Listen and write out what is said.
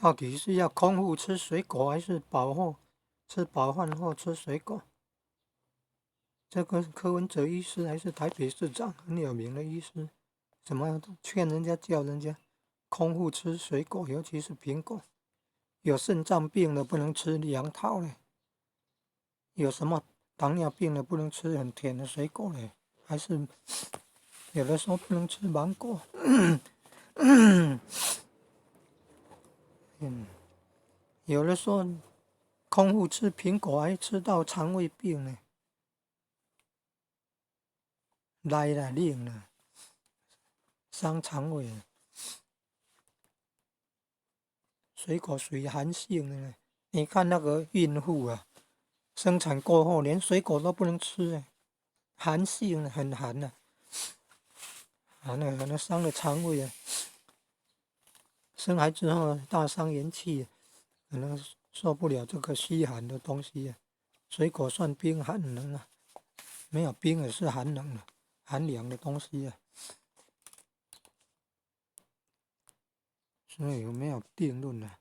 到底是要空腹吃水果，还是吃饱饭后吃水果？这个柯文哲医师还是台北市长很有名的医师，怎么劝人家叫人家空腹吃水果，尤其是苹果。有肾脏病的不能吃杨桃嘞，有什么糖尿病的不能吃很甜的水果嘞，还是有的时候不能吃芒果。有的时候空腹吃苹果还吃到肠胃病呢，来了令了，伤肠胃了。水果属于寒性的呢，你看那个孕妇啊，生产过后连水果都不能吃哎，寒性的很寒的，寒的可能伤了肠胃啊。生孩子后大伤元气，可能受不了这个虚寒的东西啊。水果算冰寒冷啊，没有冰也是寒冷的、寒凉的东西啊。所以有没有定论呢？